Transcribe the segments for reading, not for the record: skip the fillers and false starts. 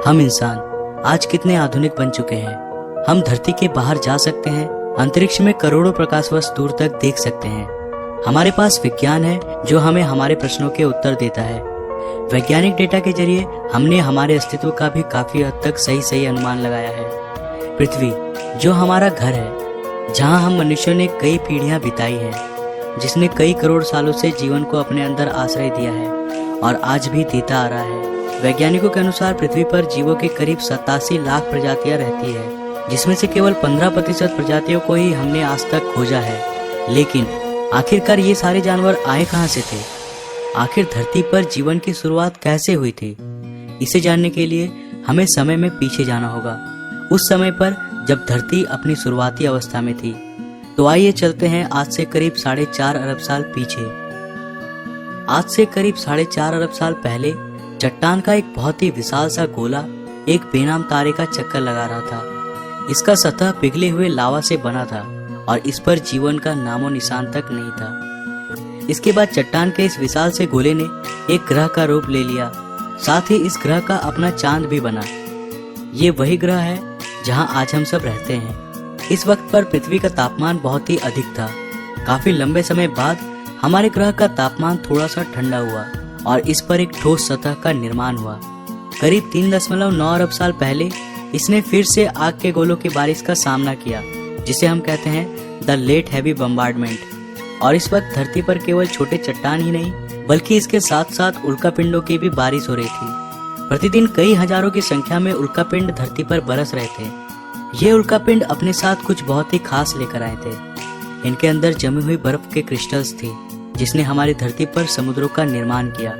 हम इंसान आज कितने आधुनिक बन चुके हैं। हम धरती के बाहर जा सकते हैं, अंतरिक्ष में करोड़ों प्रकाश वर्ष दूर तक देख सकते हैं। हमारे पास विज्ञान है जो हमें हमारे प्रश्नों के उत्तर देता है। वैज्ञानिक डेटा के जरिए हमने हमारे अस्तित्व का भी काफी हद तक सही अनुमान लगाया है। पृथ्वी जो हमारा घर है, जहां हम मनुष्यों ने कई पीढ़ियां बिताई है, जिसने कई करोड़ सालों से जीवन को अपने अंदर आश्रय दिया है और आज भी देता आ रहा है। वैज्ञानिकों के अनुसार पृथ्वी पर जीवों की करीब 87 लाख प्रजातियां रहती है, जिसमें से केवल 15% प्रजातियों को ही हमने आज तक खोजा है। लेकिन आखिरकार ये सारे जानवर आए कहां से थे? आखिर धरती पर जीवन की शुरुआत कैसे हुई थी? इसे जानने के लिए हमें समय में पीछे जाना होगा, उस समय पर जब धरती अपनी शुरुआती अवस्था में थी। तो आइए चलते हैं आज से करीब 4.5 अरब साल पीछे। आज से करीब 4.5 अरब साल पहले चट्टान का एक बहुत ही विशाल सा गोला एक बेनाम तारे का चक्कर लगा रहा था। इसका सतह पिघले हुए लावा से बना था और इस पर जीवन का नामो निशान तक नहीं था। इसके बाद चट्टान के इस विशाल से गोले ने एक ग्रह का रूप ले लिया, साथ ही इस ग्रह का अपना चांद भी बना। ये वही ग्रह है जहां आज हम सब रहते हैं। इस वक्त पर पृथ्वी का तापमान बहुत ही अधिक था। काफी लंबे समय बाद हमारे ग्रह का तापमान थोड़ा सा ठंडा हुआ और इस पर एक ठोस सतह का निर्माण हुआ। करीब 3.9 अरब साल पहले इसने फिर से आग के गोलों की बारिश का सामना किया, जिसे हम कहते हैं द लेट हैवी बम्बार्डमेंट। और इस वक्त धरती पर केवल छोटे चट्टान ही नहीं, बल्कि इसके साथ साथ उल्कापिंडों की भी बारिश हो रही थी। प्रतिदिन कई हजारों की संख्या में उल्कापिंड धरती पर बरस रहे थे। ये उल्कापिंड अपने साथ कुछ बहुत ही खास लेकर आए थे। इनके अंदर जमी हुई बर्फ के क्रिस्टल्स थी, जिसने हमारी धरती पर समुद्रों का निर्माण किया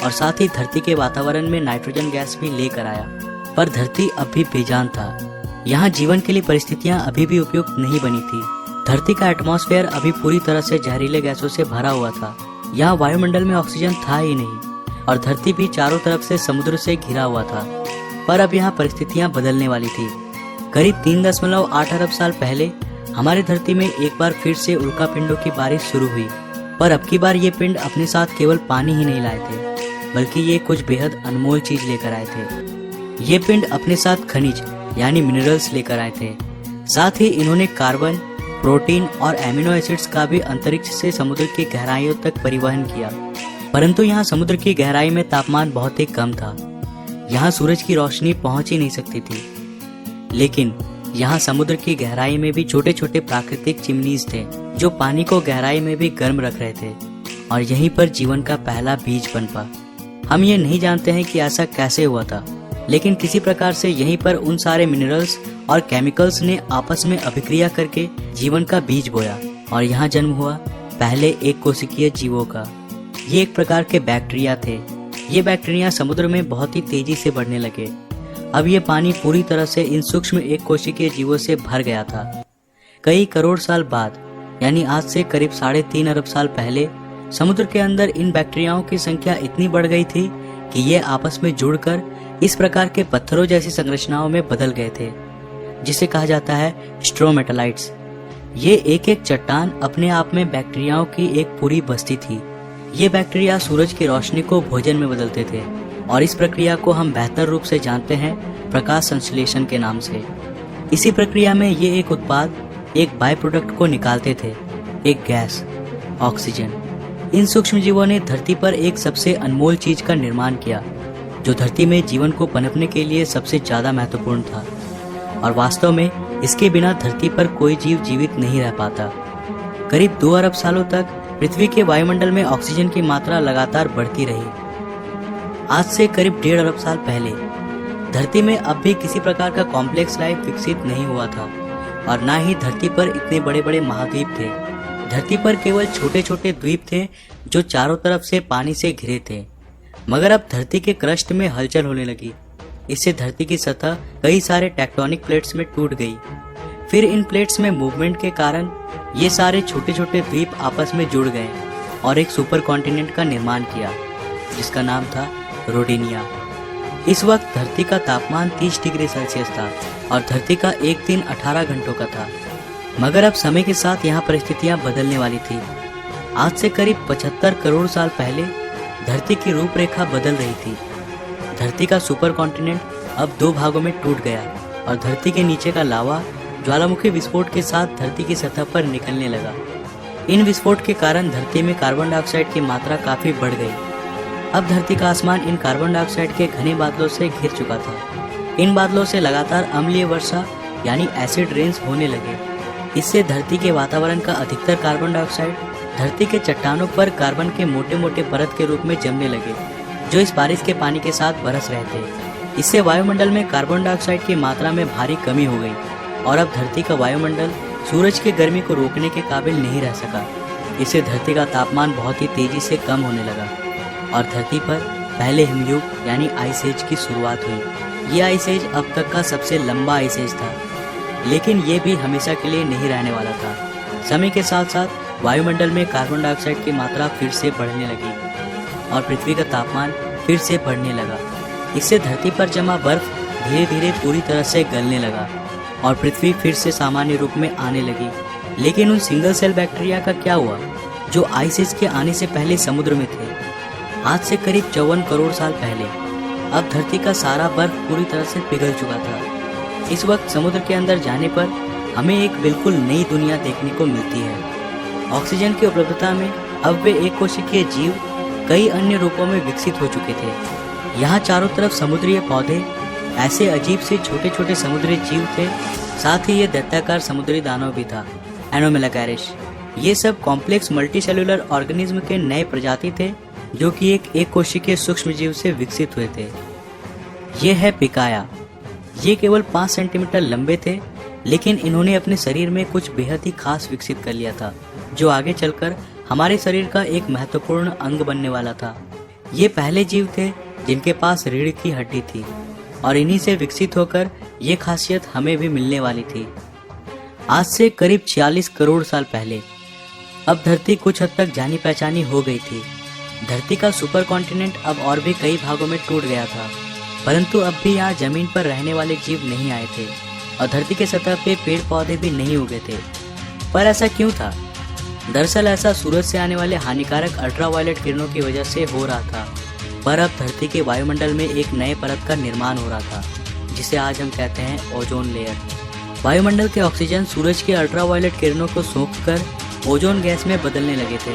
और साथ ही धरती के वातावरण में नाइट्रोजन गैस भी लेकर आया। पर धरती अब भी बेजान था। यहाँ जीवन के लिए परिस्थितियाँ अभी भी उपयुक्त नहीं बनी थी। धरती का एटमॉस्फेयर अभी पूरी तरह से जहरीले गैसों से भरा हुआ था। यहाँ वायुमंडल में ऑक्सीजन था ही नहीं और धरती भी चारों तरफ से समुद्र से घिरा हुआ था। पर अब यहाँ परिस्थितियाँ बदलने वाली थी। करीब 3.8 अरब साल पहले हमारी धरती में एक बार फिर से उल्कापिंडों की बारिश शुरू हुई। पर अब की बार ये पिंड अपने साथ केवल पानी ही नहीं लाए थे, बल्कि ये कुछ बेहद अनमोल चीज लेकर आए थे। ये पिंड अपने साथ खनिज यानी मिनरल्स लेकर आए थे। साथ ही इन्होंने कार्बन, प्रोटीन और एमिनो एसिड्स का भी अंतरिक्ष से समुद्र की गहराइयों तक परिवहन किया। परंतु यहाँ समुद्र की गहराई में तापमान बहुत ही कम था। यहाँ सूरज की रोशनी पहुंच ही नहीं सकती थी। लेकिन यहाँ समुद्र की गहराई में भी छोटे छोटे प्राकृतिक चिमनीज थे, जो पानी को गहराई में भी गर्म रख रहे थे और यहीं पर जीवन का पहला बीज पनपा। हम ये नहीं जानते हैं कि ऐसा कैसे हुआ था, लेकिन किसी प्रकार से यहीं पर उन सारे मिनरल्स और केमिकल्स ने आपस में अभिक्रिया करके जीवन का बीज बोया और यहाँ जन्म हुआ पहले एक कोशिकीय जीवों का। ये एक प्रकार के बैक्टीरिया थे। ये बैक्टीरिया समुद्र में बहुत ही तेजी से बढ़ने लगे। अब ये पानी पूरी तरह से इन सूक्ष्म एक कोशिकीय जीवों से भर गया था। कई करोड़ साल बाद यानी आज से करीब 3.5 अरब साल पहले समुद्र के अंदर इन बैक्टीरियाओं की संख्या इतनी बढ़ गई थी कि ये आपस में जुड़कर इस प्रकार के पत्थरों जैसी संरचनाओं में बदल गए थे, जिसे कहा जाता है स्ट्रोमेटालाइट्स। ये एक एक चट्टान अपने आप में बैक्टीरियाओं की एक पूरी बस्ती थी। ये बैक्टीरिया सूरज की रोशनी को भोजन में बदलते थे और इस प्रक्रिया को हम बेहतर रूप से जानते हैं प्रकाश संश्लेषण के नाम से। इसी प्रक्रिया में ये एक उत्पाद, एक बाय प्रोडक्ट को निकालते थे, एक गैस, ऑक्सीजन। इन सूक्ष्म जीवों ने धरती पर एक सबसे अनमोल चीज का निर्माण किया, जो धरती में जीवन को पनपने के लिए सबसे ज्यादा महत्वपूर्ण था। और वास्तव में इसके बिना धरती पर कोई जीव जीवित नहीं रह पाता। करीब 2 अरब सालों तक पृथ्वी के वायुमंडल में ऑक्सीजन की मात्रा लगातार बढ़ती रही। आज से करीब 1.5 अरब साल पहले धरती में अब भी किसी प्रकार का कॉम्प्लेक्स लाइफ विकसित नहीं हुआ था और ना ही धरती पर इतने बड़े बड़े महाद्वीप थे। धरती पर केवल छोटे छोटे द्वीप थे जो चारों तरफ से पानी से घिरे थे। मगर अब धरती के क्रस्ट में हलचल होने लगी। इससे धरती की सतह कई सारे टेक्टोनिक प्लेट्स में टूट गई। फिर इन प्लेट्स में मूवमेंट के कारण ये सारे छोटे छोटे द्वीप आपस में जुड़ गए और एक सुपर कॉन्टिनेंट का निर्माण किया, जिसका नाम था रोडेनिया। इस वक्त धरती का तापमान 30 डिग्री सेल्सियस था और धरती का एक दिन 18 घंटों का था। मगर अब समय के साथ यहाँ परिस्थितियाँ बदलने वाली थी। आज से करीब 75 करोड़ साल पहले धरती की रूपरेखा बदल रही थी। धरती का सुपर कॉन्टिनेंट अब दो भागों में टूट गया और धरती के नीचे का लावा ज्वालामुखी विस्फोट के साथ धरती की सतह पर निकलने लगा। इन विस्फोट के कारण धरती में कार्बन डाइऑक्साइड की मात्रा काफी बढ़ गई। अब धरती का आसमान इन कार्बन डाइऑक्साइड के घने बादलों से घिर चुका था। इन बादलों से लगातार अम्लीय वर्षा यानी एसिड रेन्स होने लगे। इससे धरती के वातावरण का अधिकतर कार्बन डाइऑक्साइड धरती के चट्टानों पर कार्बन के मोटे मोटे परत के रूप में जमने लगे, जो इस बारिश के पानी के साथ बरस रहे थे। इससे वायुमंडल में कार्बन डाइऑक्साइड की मात्रा में भारी कमी हो गई और अब धरती का वायुमंडल सूरज की गर्मी को रोकने के काबिल नहीं रह सका। इससे धरती का तापमान बहुत ही तेजी से कम होने लगा और धरती पर पहले हिमयुग यानी आइस एज की शुरुआत हुई। ये आइस एज अब तक का सबसे लंबा आइस एज था, लेकिन ये भी हमेशा के लिए नहीं रहने वाला था। समय के साथ साथ वायुमंडल में कार्बन डाइऑक्साइड की मात्रा फिर से बढ़ने लगी और पृथ्वी का तापमान फिर से बढ़ने लगा। इससे धरती पर जमा बर्फ धीरे धीरे पूरी तरह से गलने लगा और पृथ्वी फिर से सामान्य रूप में आने लगी। लेकिन उन सिंगल सेल बैक्टीरिया का क्या हुआ जो आइस एज के आने से पहले समुद्र में थे? आज से करीब 54 करोड़ साल पहले अब धरती का सारा बर्फ पूरी तरह से पिघल चुका था। इस वक्त समुद्र के अंदर जाने पर हमें एक बिल्कुल नई दुनिया देखने को मिलती है। ऑक्सीजन की उपलब्धता में अब वे एक कोशिकीय जीव कई अन्य रूपों में विकसित हो चुके थे। यहाँ चारों तरफ समुद्रीय पौधे, ऐसे अजीब से छोटे छोटे समुद्री जीव थे। साथ ही ये दैत्याकार समुद्री दानव भी था, एनोमेलाकैरिश। ये सब कॉम्प्लेक्स मल्टीसेलुलर ऑर्गेनिज्म के नए प्रजाति थे जो कि एक कोशिकीय सूक्ष्म जीव से विकसित हुए थे। ये है पिकाया। ये केवल 5 सेंटीमीटर लंबे थे, लेकिन इन्होंने अपने शरीर में कुछ बेहद ही खास विकसित कर लिया था जो आगे चलकर हमारे शरीर का एक महत्वपूर्ण अंग बनने वाला था। ये पहले जीव थे जिनके पास रीढ़ की हड्डी थी और इन्हीं से विकसित होकर ये खासियत हमें भी मिलने वाली थी। आज से करीब 46 करोड़ साल पहले अब धरती कुछ हद तक जानी पहचानी हो गई थी। धरती का सुपर कॉन्टिनेंट अब और भी कई भागों में टूट गया था, परंतु अब भी यहाँ जमीन पर रहने वाले जीव नहीं आए थे और धरती के सतह पे पेड़ पौधे भी नहीं उगे थे। पर ऐसा क्यों था? दरअसल ऐसा सूरज से आने वाले हानिकारक अल्ट्रावायलेट किरणों की वजह से हो रहा था। पर अब धरती के वायुमंडल में एक नए परत का निर्माण हो रहा था, जिसे आज हम कहते हैं ओजोन लेयर। वायुमंडल के ऑक्सीजन सूरज की अल्ट्रावायलेट किरणों को सोखकर ओजोन गैस में बदलने लगे थे।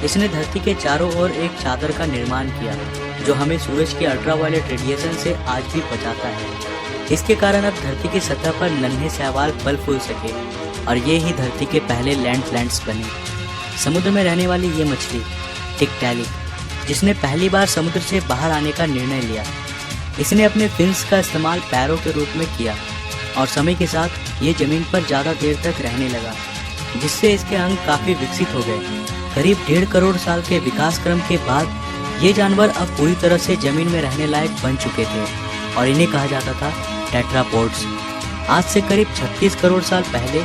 इसने धरती के चारों ओर एक चादर का निर्माण किया जो हमें सूरज के अल्ट्रावायलेट रेडिएशन से आज भी बचाता है। इसके कारण अब धरती की सतह पर नन्हे शैवाल फल फूल सके और ये ही धरती के पहले लैंड प्लांट्स बने। समुद्र में रहने वाली ये मछली टिकटैलिक, जिसने पहली बार समुद्र से बाहर आने का निर्णय लिया, इसने अपने फिन्स का इस्तेमाल पैरों के रूप में किया और समय के साथ ये जमीन पर ज़्यादा देर तक रहने लगा, जिससे इसके अंग काफ़ी विकसित हो गए। करीब 1.5 करोड़ साल के विकास क्रम के बाद ये जानवर अब पूरी तरह से जमीन में रहने लायक बन चुके थे और इन्हें कहा जाता था टेट्रापोड्स। आज से करीब 36 करोड़ साल पहले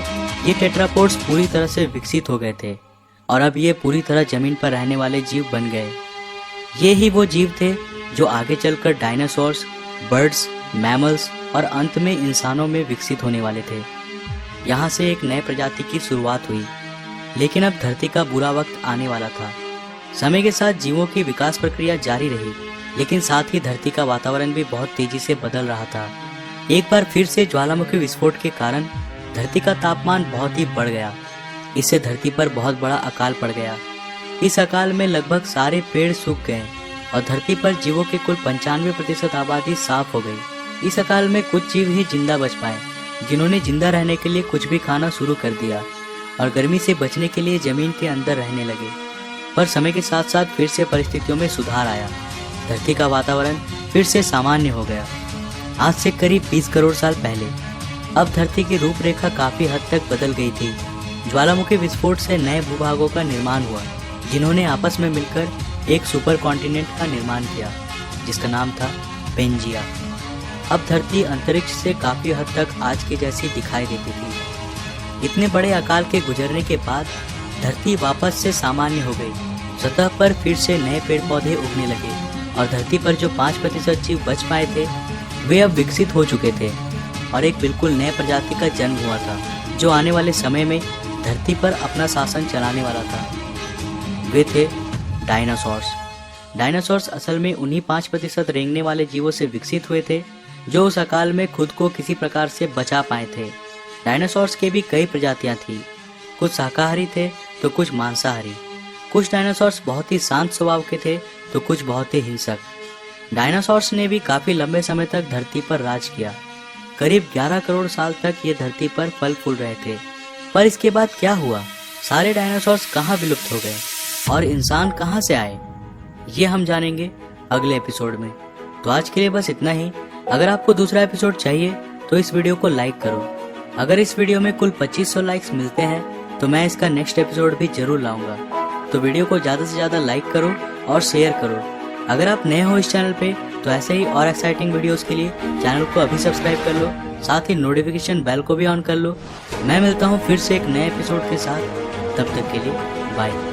ये टेट्रापोड्स पूरी तरह से विकसित हो गए थे और अब ये पूरी तरह जमीन पर रहने वाले जीव बन गए। ये ही वो जीव थे जो आगे चलकर डायनासोर्स, बर्ड्स, मैमल्स और अंत में इंसानों में विकसित होने वाले थे। यहाँ से एक नए प्रजाति की शुरुआत हुई। लेकिन अब धरती का बुरा वक्त आने वाला था। समय के साथ जीवों की विकास प्रक्रिया जारी रही, लेकिन साथ ही धरती का वातावरण भी बहुत तेजी से बदल रहा था। एक बार फिर से ज्वालामुखी विस्फोट के कारण धरती का तापमान बहुत ही बढ़ गया। इससे धरती पर बहुत बड़ा अकाल पड़ गया। इस अकाल में लगभग सारे पेड़ सूख गए और धरती पर जीवों की कुल 95% आबादी साफ हो गई। इस अकाल में कुछ जीव ही जिंदा बच पाए, जिन्होंने जिंदा रहने के लिए कुछ भी खाना शुरू कर दिया और गर्मी से बचने के लिए जमीन के अंदर रहने लगे। पर समय के साथ साथ फिर से परिस्थितियों में सुधार आया। धरती का वातावरण फिर से सामान्य हो गया। आज से करीब 20 करोड़ साल पहले अब धरती की रूपरेखा काफी हद तक बदल गई थी। ज्वालामुखी विस्फोट से नए भूभागों का निर्माण हुआ, जिन्होंने आपस में मिलकर एक सुपर कॉन्टिनेंट का निर्माण किया, जिसका नाम था पेंजिया। अब धरती अंतरिक्ष से काफी हद तक आज की जैसी दिखाई देती थी। इतने बड़े अकाल के गुजरने के बाद धरती वापस से सामान्य हो गई। सतह पर फिर से नए पेड़ पौधे उगने लगे और धरती पर जो 5% जीव बच पाए थे वे अब विकसित हो चुके थे और एक बिल्कुल नए प्रजाति का जन्म हुआ था, जो आने वाले समय में धरती पर अपना शासन चलाने वाला था। वे थे डायनासोर्स। डायनासोर्स असल में उन्हीं 5% रेंगने वाले जीवों से विकसित हुए थे जो उस अकाल में खुद को किसी प्रकार से बचा पाए थे। डायनासोर्स के भी कई प्रजातियां थी, कुछ शाकाहारी थे तो कुछ मांसाहारी। कुछ डायनासोर्स बहुत ही शांत स्वभाव के थे तो कुछ बहुत ही हिंसक। डायनासोर्स ने भी काफी लंबे समय तक धरती पर राज किया। करीब 11 करोड़ साल तक ये धरती पर फल फूल रहे थे। पर इसके बाद क्या हुआ? सारे डायनासोर्स कहाँ विलुप्त हो गए और इंसान कहाँ से आए? ये हम जानेंगे अगले एपिसोड में। तो आज के लिए बस इतना ही। अगर आपको दूसरा एपिसोड चाहिए तो इस वीडियो को लाइक करो। अगर इस वीडियो में कुल 2500 लाइक्स मिलते हैं तो मैं इसका नेक्स्ट एपिसोड भी जरूर लाऊंगा। तो वीडियो को ज्यादा से ज्यादा लाइक करो और शेयर करो। अगर आप नए हो इस चैनल पे तो ऐसे ही और एक्साइटिंग वीडियोस के लिए चैनल को अभी सब्सक्राइब कर लो, साथ ही नोटिफिकेशन बेल को भी ऑन कर लो। मैं मिलता हूँ फिर से एक नए एपिसोड के साथ। तब तक के लिए बाय।